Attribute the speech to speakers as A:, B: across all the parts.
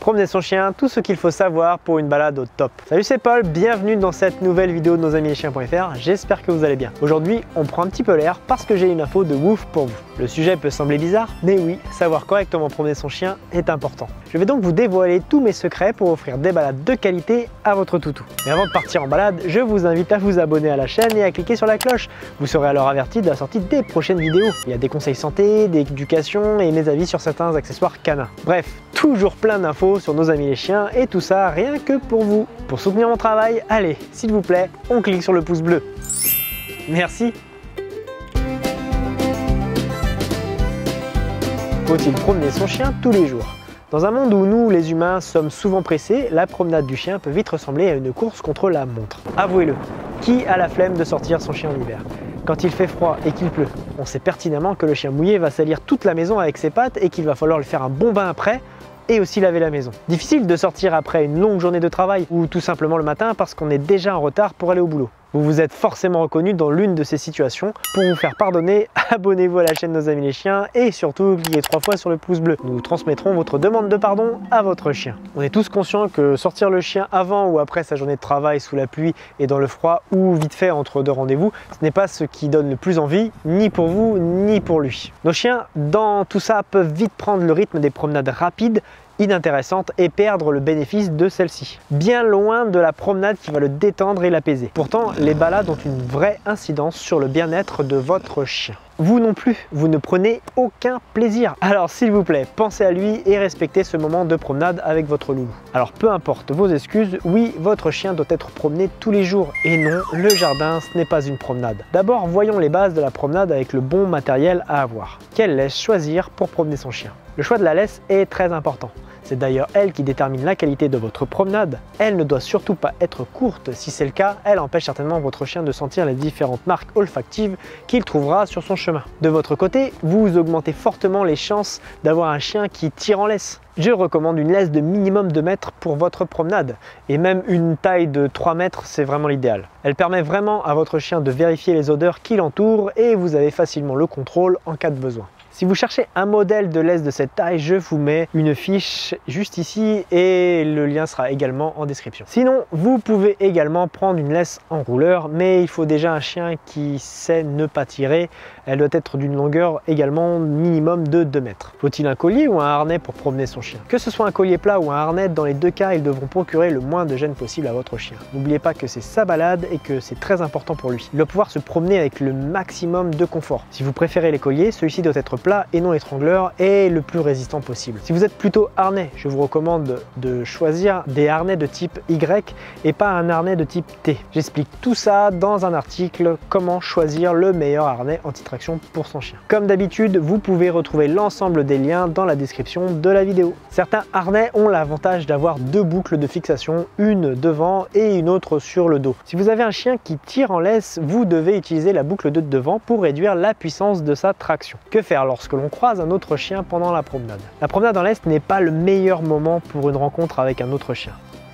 A: Promener son chien, tout ce qu'il faut savoir pour une balade au top. Salut, c'est Paul, bienvenue dans cette nouvelle vidéo de nosamileschiens.fr, j'espère que vous allez bien. Aujourd'hui, on prend un petit peu l'air parce que j'ai une info de ouf pour vous. Le sujet peut sembler bizarre, mais oui, savoir correctement promener son chien est important. Je vais donc vous dévoiler tous mes secrets pour offrir des balades de qualité à votre toutou. Mais avant de partir en balade, je vous invite à vous abonner à la chaîne et à cliquer sur la cloche. Vous serez alors averti de la sortie des prochaines vidéos. Il y a des conseils santé, d'éducation et mes avis sur certains accessoires canins. Bref, toujours plein d'infos sur nos amis les chiens et tout ça rien que pour vous. Pour soutenir mon travail, allez, s'il vous plaît, on clique sur le pouce bleu. Merci. Faut-il promener son chien tous les jours? Dans un monde où nous, les humains, sommes souvent pressés, la promenade du chien peut vite ressembler à une course contre la montre. Avouez-le, qui a la flemme de sortir son chien en hiver? Quand il fait froid et qu'il pleut, on sait pertinemment que le chien mouillé va salir toute la maison avec ses pattes et qu'il va falloir lui faire un bon bain après et aussi laver la maison. Difficile de sortir après une longue journée de travail ou tout simplement le matin parce qu'on est déjà en retard pour aller au boulot. Vous vous êtes forcément reconnu dans l'une de ces situations. Pour vous faire pardonner, abonnez-vous à la chaîne Nos Amis les Chiens et surtout cliquez 3 fois sur le pouce bleu. Nous transmettrons votre demande de pardon à votre chien. On est tous conscients que sortir le chien avant ou après sa journée de travail sous la pluie et dans le froid ou vite fait entre deux rendez-vous, ce n'est pas ce qui donne le plus envie, ni pour vous ni pour lui. Nos chiens, dans tout ça, peuvent vite prendre le rythme des promenades rapides, inintéressantes et perdre le bénéfice de celle-ci. Bien loin de la promenade qui va le détendre et l'apaiser. Pourtant, les balades ont une vraie incidence sur le bien-être de votre chien. Vous non plus, vous ne prenez aucun plaisir. Alors s'il vous plaît, pensez à lui et respectez ce moment de promenade avec votre loulou. Alors peu importe vos excuses, oui, votre chien doit être promené tous les jours. Et non, le jardin, ce n'est pas une promenade. D'abord, voyons les bases de la promenade avec le bon matériel à avoir. Quelle laisse choisir pour promener son chien? Le choix de la laisse est très important. C'est d'ailleurs elle qui détermine la qualité de votre promenade. Elle ne doit surtout pas être courte. Si c'est le cas, elle empêche certainement votre chien de sentir les différentes marques olfactives qu'il trouvera sur son chemin. De votre côté, vous augmentez fortement les chances d'avoir un chien qui tire en laisse. Je recommande une laisse de minimum 2 mètres pour votre promenade. Et même une taille de 3 mètres, c'est vraiment l'idéal. Elle permet vraiment à votre chien de vérifier les odeurs qui l'entourent et vous avez facilement le contrôle en cas de besoin. Si vous cherchez un modèle de laisse de cette taille, je vous mets une fiche juste ici et le lien sera également en description. Sinon, vous pouvez également prendre une laisse en rouleur, mais il faut déjà un chien qui sait ne pas tirer. Elle doit être d'une longueur également minimum de 2 mètres. Faut-il un collier ou un harnais pour promener son chien? Que ce soit un collier plat ou un harnais, dans les deux cas, ils devront procurer le moins de gêne possible à votre chien. N'oubliez pas que c'est sa balade et que c'est très important pour lui. Il doit pouvoir se promener avec le maximum de confort. Si vous préférez les colliers, celui-ci doit être plat et non étrangleur et le plus résistant possible. Si vous êtes plutôt harnais, je vous recommande de choisir des harnais de type Y et pas un harnais de type T. J'explique tout ça dans un article, comment choisir le meilleur harnais anti-traction pour son chien. Comme d'habitude, vous pouvez retrouver l'ensemble des liens dans la description de la vidéo. Certains harnais ont l'avantage d'avoir 2 boucles de fixation, une devant et une autre sur le dos. Si vous avez un chien qui tire en laisse, vous devez utiliser la boucle de devant pour réduire la puissance de sa traction. Que faire lorsque l'on croise un autre chien pendant la promenade? La promenade en laisse n'est pas le meilleur moment pour une rencontre avec un autre chien.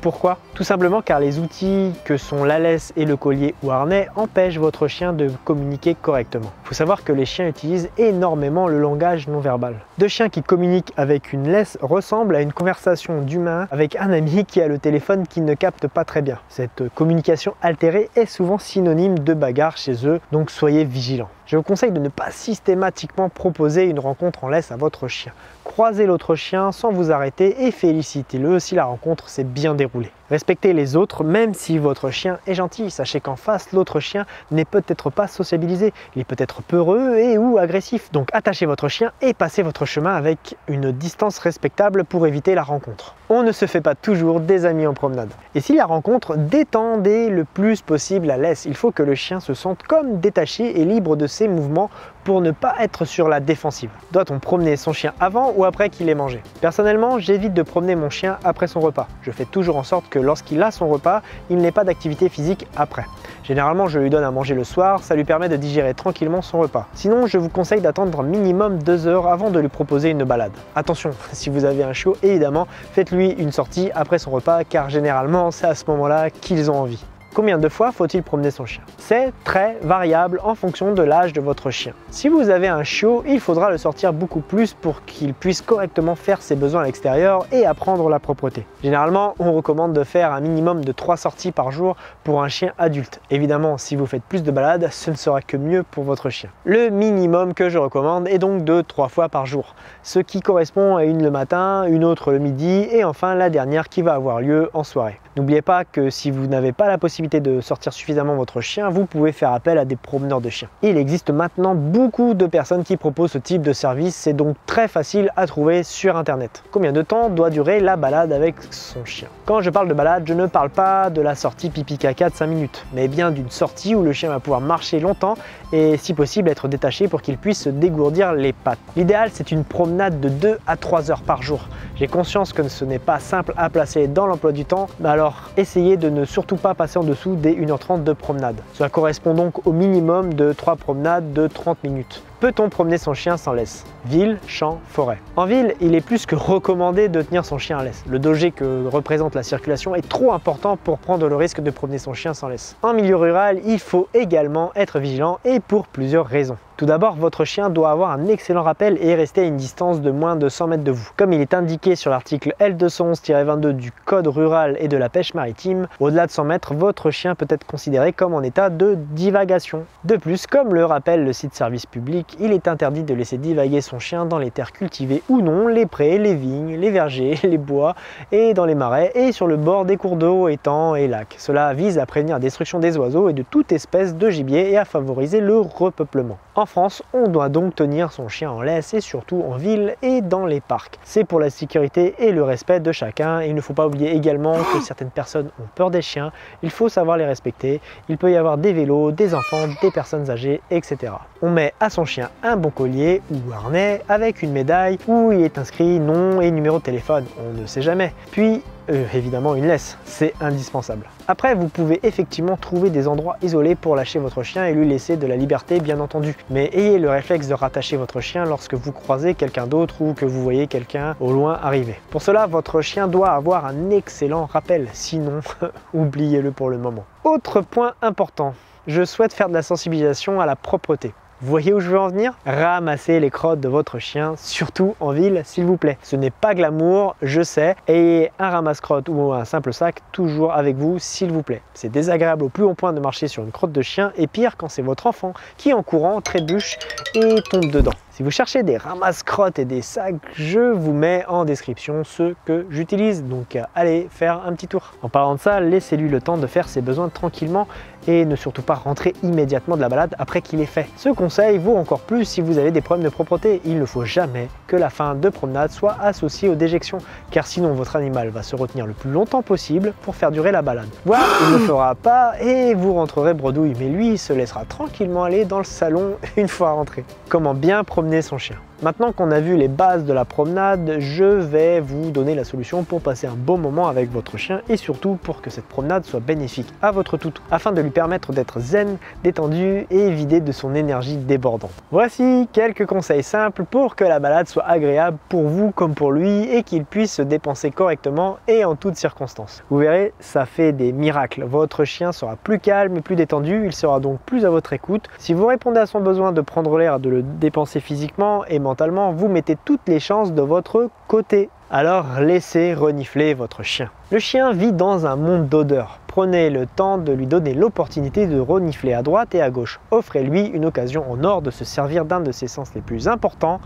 A: Pourquoi? Tout simplement car les outils que sont la laisse et le collier ou harnais empêchent votre chien de communiquer correctement. Il faut savoir que les chiens utilisent énormément le langage non verbal. 2 chiens qui communiquent avec une laisse ressemblent à une conversation d'humain avec un ami qui a le téléphone qui ne capte pas très bien. Cette communication altérée est souvent synonyme de bagarre chez eux, donc soyez vigilants. Je vous conseille de ne pas systématiquement proposer une rencontre en laisse à votre chien. Croisez l'autre chien sans vous arrêter et félicitez-le si la rencontre s'est bien déroulée. Respectez les autres même si votre chien est gentil. Sachez qu'en face, l'autre chien n'est peut-être pas sociabilisé. Il est peut-être peureux et ou agressif. Donc attachez votre chien et passez votre chemin avec une distance respectable pour éviter la rencontre. On ne se fait pas toujours des amis en promenade. Et si la rencontre, détendez le plus possible la laisse. Il faut que le chien se sente comme détaché et libre de ses mouvements pour ne pas être sur la défensive. Doit-on promener son chien avant ou après qu'il ait mangé? Personnellement, j'évite de promener mon chien après son repas. Je fais toujours en sorte que lorsqu'il a son repas, il n'ait pas d'activité physique après. Généralement, je lui donne à manger le soir, ça lui permet de digérer tranquillement son repas. Sinon, je vous conseille d'attendre minimum 2 heures avant de lui proposer une balade. Attention, si vous avez un chiot, évidemment, faites-lui une sortie après son repas car généralement, c'est à ce moment-là qu'ils ont envie. Combien de fois faut-il promener son chien? C'est très variable en fonction de l'âge de votre chien. Si vous avez un chiot, il faudra le sortir beaucoup plus pour qu'il puisse correctement faire ses besoins à l'extérieur et apprendre la propreté. Généralement, on recommande de faire un minimum de 3 sorties par jour pour un chien adulte. Évidemment, si vous faites plus de balades, ce ne sera que mieux pour votre chien. Le minimum que je recommande est donc de 3 fois par jour, ce qui correspond à une le matin, une autre le midi et enfin la dernière qui va avoir lieu en soirée. N'oubliez pas que si vous n'avez pas la possibilité de sortir suffisamment votre chien, vous pouvez faire appel à des promeneurs de chiens. Il existe maintenant beaucoup de personnes qui proposent ce type de service, c'est donc très facile à trouver sur internet. Combien de temps doit durer la balade avec son chien? Quand je parle de balade, je ne parle pas de la sortie pipi caca de 5 minutes, mais bien d'une sortie où le chien va pouvoir marcher longtemps et si possible être détaché pour qu'il puisse se dégourdir les pattes. L'idéal, c'est une promenade de 2 à 3 heures par jour. J'ai conscience que ce n'est pas simple à placer dans l'emploi du temps, mais alors essayez de ne surtout pas passer en dessous des 1h30 de promenade. Cela correspond donc au minimum de 3 promenades de 30 minutes. Peut-on promener son chien sans laisse? Ville, champ, forêt. En ville, il est plus que recommandé de tenir son chien à laisse. Le danger que représente la circulation est trop important pour prendre le risque de promener son chien sans laisse. En milieu rural, il faut également être vigilant et pour plusieurs raisons. Tout d'abord, votre chien doit avoir un excellent rappel et rester à une distance de moins de 100 mètres de vous. Comme il est indiqué sur l'article L211-22 du Code rural et de la pêche maritime, au-delà de 100 mètres, votre chien peut être considéré comme en état de divagation. De plus, comme le rappelle le site service public, il est interdit de laisser divaguer son chien dans les terres cultivées ou non, les prés, les vignes, les vergers, les bois et dans les marais et sur le bord des cours d'eau, étangs et lacs. Cela vise à prévenir la destruction des oiseaux et de toute espèce de gibier et à favoriser le repeuplement. En France, on doit donc tenir son chien en laisse et surtout en ville et dans les parcs. C'est pour la sécurité et le respect de chacun. Et il ne faut pas oublier également que certaines personnes ont peur des chiens. Il faut savoir les respecter. Il peut y avoir des vélos, des enfants, des personnes âgées, etc. On met à son chien un bon collier ou harnais avec une médaille où il est inscrit nom et numéro de téléphone. On ne sait jamais. Puis évidemment une laisse, c'est indispensable. Après, vous pouvez effectivement trouver des endroits isolés pour lâcher votre chien et lui laisser de la liberté, bien entendu. Mais ayez le réflexe de rattacher votre chien lorsque vous croisez quelqu'un d'autre ou que vous voyez quelqu'un au loin arriver. Pour cela, votre chien doit avoir un excellent rappel, sinon oubliez-le pour le moment. Autre point important, je souhaite faire de la sensibilisation à la propreté. Vous voyez où je veux en venir? Ramassez les crottes de votre chien, surtout en ville s'il vous plaît. Ce n'est pas glamour, je sais. Ayez un ramasse-crotte ou un simple sac toujours avec vous s'il vous plaît. C'est désagréable au plus haut point de marcher sur une crotte de chien et pire quand c'est votre enfant qui en courant trébuche et tombe dedans. Si vous cherchez des ramasse-crottes et des sacs, je vous mets en description ceux que j'utilise, donc allez faire un petit tour. En parlant de ça, laissez-lui le temps de faire ses besoins tranquillement et ne surtout pas rentrer immédiatement de la balade après qu'il est fait. Ce conseil vaut encore plus si vous avez des problèmes de propreté. Il ne faut jamais que la fin de promenade soit associée aux déjections, car sinon votre animal va se retenir le plus longtemps possible pour faire durer la balade. Voire il ne fera pas et vous rentrerez bredouille, mais lui il se laissera tranquillement aller dans le salon une fois rentré. Comment bien promener son chien? Maintenant qu'on a vu les bases de la promenade, je vais vous donner la solution pour passer un bon moment avec votre chien et surtout pour que cette promenade soit bénéfique à votre toutou, afin de lui permettre d'être zen, détendu et vidé de son énergie débordante. Voici quelques conseils simples pour que la balade soit agréable pour vous comme pour lui et qu'il puisse se dépenser correctement et en toutes circonstances. Vous verrez, ça fait des miracles. Votre chien sera plus calme et plus détendu, il sera donc plus à votre écoute. Si vous répondez à son besoin de prendre l'air, de le dépenser physiquement et mentalement, vous mettez toutes les chances de votre côté. Alors laissez renifler votre chien. Le chien vit dans un monde d'odeurs. Prenez le temps de lui donner l'opportunité de renifler à droite et à gauche. Offrez-lui une occasion en or de se servir d'un de ses sens les plus importants,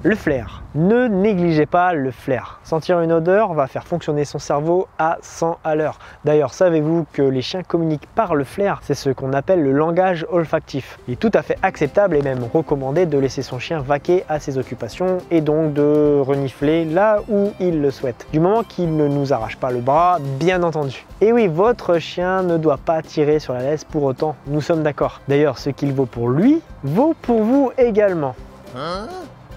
A: le flair. Ne négligez pas le flair. Sentir une odeur va faire fonctionner son cerveau à 100 à l'heure. D'ailleurs, savez-vous que les chiens communiquent par le flair? C'est ce qu'on appelle le langage olfactif. Il est tout à fait acceptable et même recommandé de laisser son chien vaquer à ses occupations et donc de renifler là où il le souhaite. Du moment qu'il ne nous arrache pas le bras, bien entendu. Et oui, votre chien ne doit pas tirer sur la laisse pour autant, nous sommes d'accord. D'ailleurs, ce qu'il vaut pour lui, vaut pour vous également.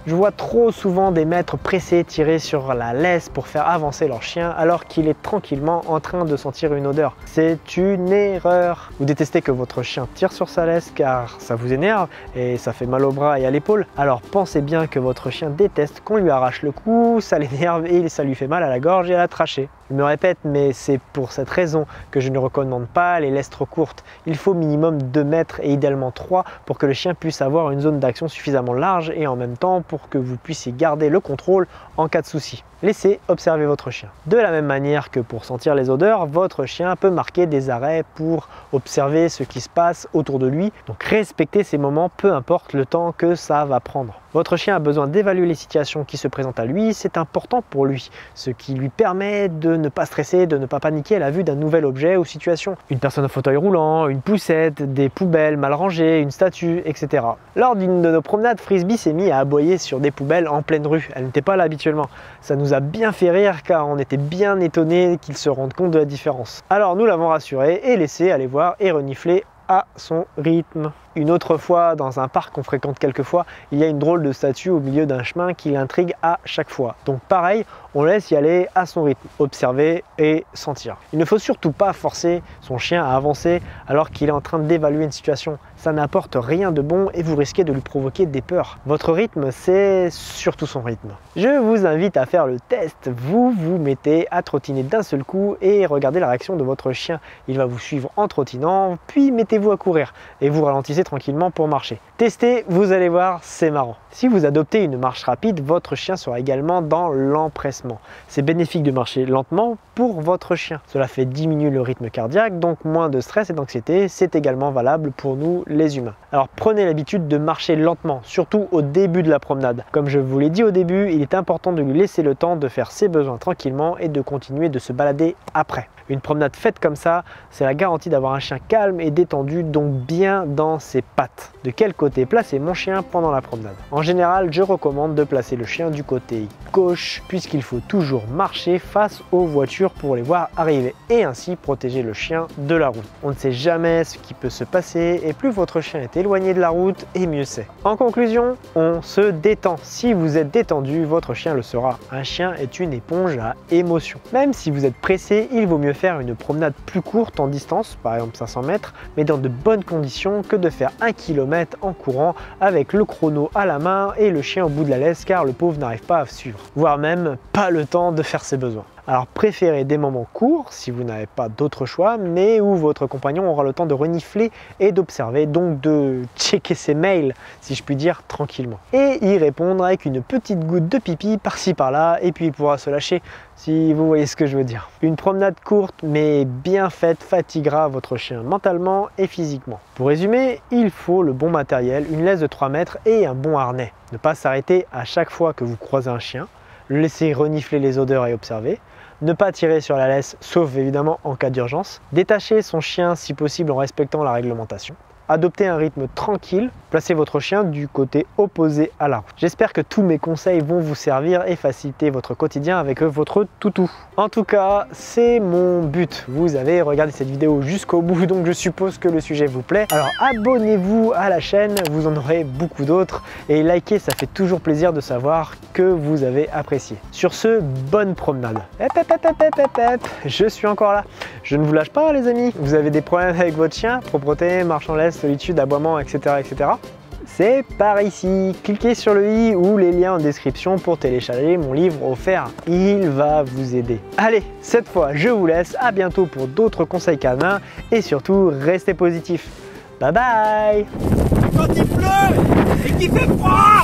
A: Je vois trop souvent des maîtres pressés tirer sur la laisse pour faire avancer leur chien alors qu'il est tranquillement en train de sentir une odeur. C'est une erreur. Vous détestez que votre chien tire sur sa laisse car ça vous énerve et ça fait mal au bras et à l'épaule. Alors pensez bien que votre chien déteste qu'on lui arrache le cou, ça l'énerve et ça lui fait mal à la gorge et à la trachée. Je me répète, mais c'est pour cette raison que je ne recommande pas les laisses trop courtes. Il faut minimum 2 mètres et idéalement 3 pour que le chien puisse avoir une zone d'action suffisamment large et en même temps pour que vous puissiez garder le contrôle en cas de souci. Laissez observer votre chien. De la même manière que pour sentir les odeurs, votre chien peut marquer des arrêts pour observer ce qui se passe autour de lui. Donc respectez ces moments, peu importe le temps que ça va prendre. Votre chien a besoin d'évaluer les situations qui se présentent à lui, c'est important pour lui, ce qui lui permet de ne pas stresser, de ne pas paniquer à la vue d'un nouvel objet ou situation. Une personne en fauteuil roulant, une poussette, des poubelles mal rangées, une statue, etc. Lors d'une de nos promenades, Frisbee s'est mis à aboyer sur des poubelles en pleine rue. Elle n'était pas là habituellement. Ça nous a bien fait rire car on était bien étonnés qu'il se rende compte de la différence. Alors nous l'avons rassuré et laissé aller voir et renifler à son rythme. Une autre fois, dans un parc qu'on fréquente quelquefois, il y a une drôle de statue au milieu d'un chemin qui l'intrigue à chaque fois. Donc pareil, on laisse y aller à son rythme, observer et sentir. Il ne faut surtout pas forcer son chien à avancer alors qu'il est en train d'évaluer une situation. Ça n'apporte rien de bon et vous risquez de lui provoquer des peurs. Votre rythme, c'est surtout son rythme. Je vous invite à faire le test. Vous vous mettez à trottiner d'un seul coup et regardez la réaction de votre chien. Il va vous suivre en trottinant, puis mettez-vous à courir et vous ralentissez tranquillement pour marcher. Testez, vous allez voir, c'est marrant. Si vous adoptez une marche rapide, votre chien sera également dans l'empressement. C'est bénéfique de marcher lentement pour votre chien. Cela fait diminuer le rythme cardiaque, donc moins de stress et d'anxiété. C'est également valable pour nous les humains. Alors prenez l'habitude de marcher lentement, surtout au début de la promenade. Comme je vous l'ai dit au début, il est important de lui laisser le temps de faire ses besoins tranquillement et de continuer de se balader après. Une promenade faite comme ça, c'est la garantie d'avoir un chien calme et détendu, donc bien dans ses pattes. De quel côté placer mon chien pendant la promenade? En général, je recommande de placer le chien du côté gauche, puisqu'il faut toujours marcher face aux voitures pour les voir arriver et ainsi protéger le chien de la route. On ne sait jamais ce qui peut se passer et plus votre chien est éloigné de la route et mieux c'est. En conclusion, on se détend. Si vous êtes détendu, votre chien le sera. Un chien est une éponge à émotions. Même si vous êtes pressé, il vaut mieux faire une promenade plus courte en distance, par exemple 500 mètres, mais dans de bonnes conditions que de faire 1 km en courant avec le chrono à la main et le chien au bout de la laisse car le pauvre n'arrive pas à suivre, voire même pas le temps de faire ses besoins. Alors préférez des moments courts si vous n'avez pas d'autre choix, mais où votre compagnon aura le temps de renifler et d'observer, donc de checker ses mails, si je puis dire, tranquillement. Et y répondre avec une petite goutte de pipi par-ci par-là, et puis il pourra se lâcher, si vous voyez ce que je veux dire. Une promenade courte mais bien faite fatiguera votre chien mentalement et physiquement. Pour résumer, il faut le bon matériel, une laisse de 3 mètres et un bon harnais. Ne pas s'arrêter à chaque fois que vous croisez un chien, le laisser renifler les odeurs et observer. Ne pas tirer sur la laisse, sauf évidemment en cas d'urgence. Détacher son chien si possible en respectant la réglementation. Adoptez un rythme tranquille, placez votre chien du côté opposé à la route. J'espère que tous mes conseils vont vous servir et faciliter votre quotidien avec votre toutou. En tout cas, c'est mon but. Vous avez regardé cette vidéo jusqu'au bout, donc je suppose que le sujet vous plaît. Alors abonnez-vous à la chaîne, vous en aurez beaucoup d'autres. Et likez, ça fait toujours plaisir de savoir que vous avez apprécié. Sur ce, bonne promenade. Je suis encore là. Je ne vous lâche pas les amis. Vous avez des problèmes avec votre chien, propreté, marche en laisse, solitude, aboiement, etc. etc. C'est par ici. Cliquez sur le i ou les liens en description pour télécharger mon livre offert. Il va vous aider. Allez, cette fois, je vous laisse. À bientôt pour d'autres conseils canins et surtout, restez positifs. Bye bye.
B: Quand il pleut et qu'il fait froid,